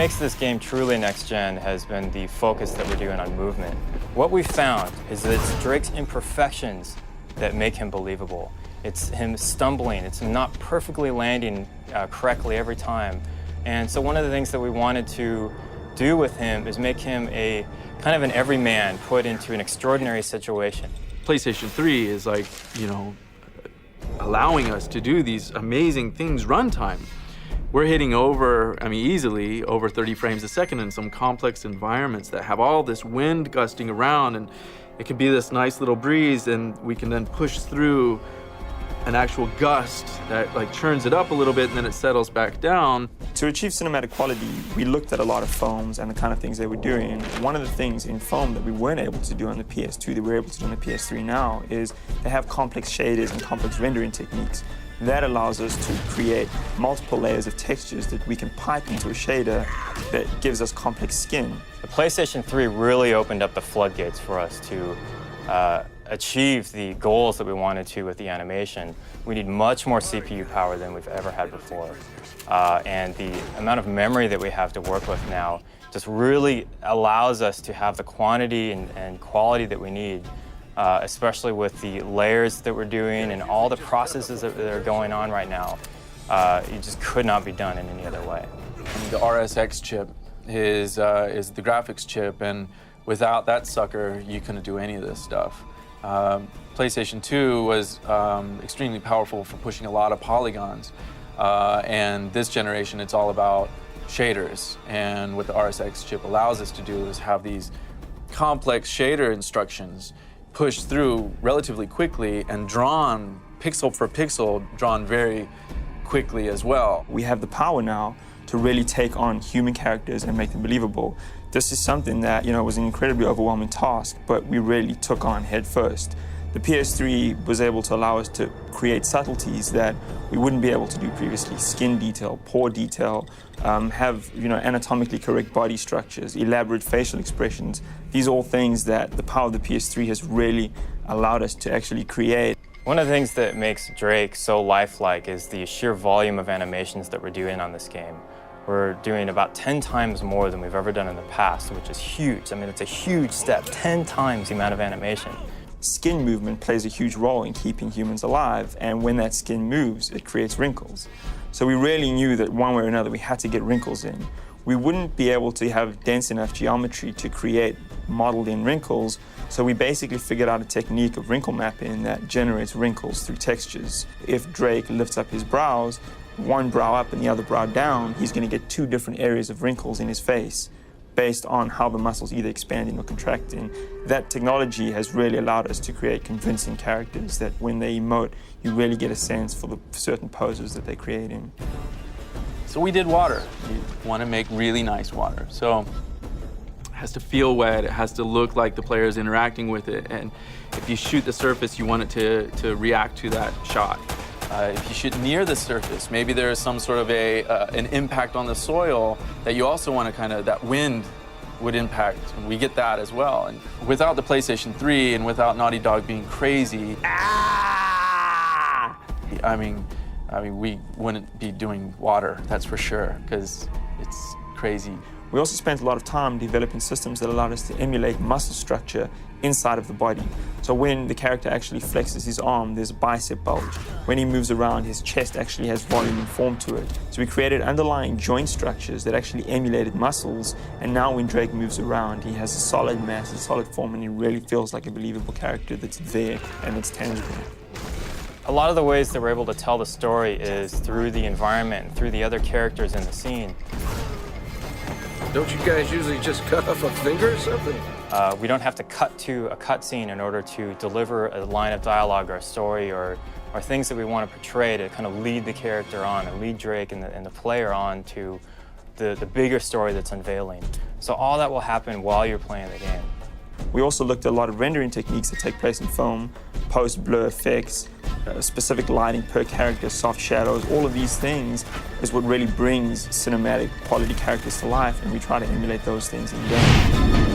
makes this game truly next-gen has been the focus that we're doing on movement. What we found is that it's Drake's imperfections that make him believable. It's him stumbling, it's him not perfectly landing correctly every time. And so one of the things that we wanted to do with him is make him a kind of an everyman put into an extraordinary situation. PlayStation 3 is like, you know, allowing us to do these amazing things runtime. We're hitting over, I mean, easily over 30 frames a second in some complex environments that have all this wind gusting around, and it can be this nice little breeze, and we can then push through an actual gust that like churns it up a little bit and then it settles back down. To achieve cinematic quality, we looked at a lot of foams and the kind of things they were doing. One of the things in foam that we weren't able to do on the PS2 that we're able to do on the PS3 now is they have complex shaders and complex rendering techniques. That allows us to create multiple layers of textures that we can pipe into a shader that gives us complex skin. The PlayStation 3 really opened up the floodgates for us to achieve the goals that we wanted to with the animation. We need much more CPU power than we've ever had before. And the amount of memory that we have to work with now just really allows us to have the quantity and quality that we need, especially with the layers that we're doing and all the processes that are going on right now. It just could not be done in any other way. The Rsx chip is the graphics chip, and without that sucker, you couldn't do any of this stuff. PlayStation 2 was extremely powerful for pushing a lot of polygons, and this generation it's all about shaders, and what the Rsx chip allows us to do is have these complex shader instructions pushed through relatively quickly and drawn pixel for pixel, drawn very quickly as well. We have the power now to really take on human characters and make them believable. This is something that, was an incredibly overwhelming task, but we really took on head first. The PS3 was able to allow us to create subtleties that we wouldn't be able to do previously. Skin detail, pore detail, have anatomically correct body structures, elaborate facial expressions. These are all things that the power of the PS3 has really allowed us to actually create. One of the things that makes Drake so lifelike is the sheer volume of animations that we're doing on this game. We're doing about 10 times more than we've ever done in the past, which is huge. I mean, it's a huge step, 10 times the amount of animation. Skin movement plays a huge role in keeping humans alive, and when that skin moves, it creates wrinkles. So we really knew that one way or another we had to get wrinkles in. We wouldn't be able to have dense enough geometry to create modeled-in wrinkles, so we basically figured out a technique of wrinkle mapping that generates wrinkles through textures. If Drake lifts up his brows, one brow up and the other brow down, he's going to get two different areas of wrinkles in his face based on how the muscles either expanding or contracting. That technology has really allowed us to create convincing characters that when they emote, you really get a sense for the certain poses that they're creating. So we did water. We want to make really nice water. So it has to feel wet, it has to look like the player is interacting with it, and if you shoot the surface, you want it to react to that shot. If you shoot near the surface, maybe there is some sort of an impact on the soil that you also want to that wind would impact. And we get that as well. And without the PlayStation 3 and without Naughty Dog being crazy, I mean, we wouldn't be doing water, that's for sure, because it's crazy. We also spent a lot of time developing systems that allowed us to emulate muscle structure inside of the body. So when the character actually flexes his arm, there's a bicep bulge. When he moves around, his chest actually has volume and form to it. So we created underlying joint structures that actually emulated muscles, and now when Drake moves around, he has a solid mass, a solid form, and he really feels like a believable character that's there and it's tangible. A lot of the ways that we're able to tell the story is through the environment and through the other characters in the scene. Don't you guys usually just cut off a finger or something? We don't have to cut to a cutscene in order to deliver a line of dialogue or a story or things that we want to portray to kind of lead the character on and lead Drake and the player on to the bigger story that's unveiling. So all that will happen while you're playing the game. We also looked at a lot of rendering techniques that take place in foam, post-blur effects, specific lighting per character, soft shadows. All of these things is what really brings cinematic quality characters to life, and we try to emulate those things in the game.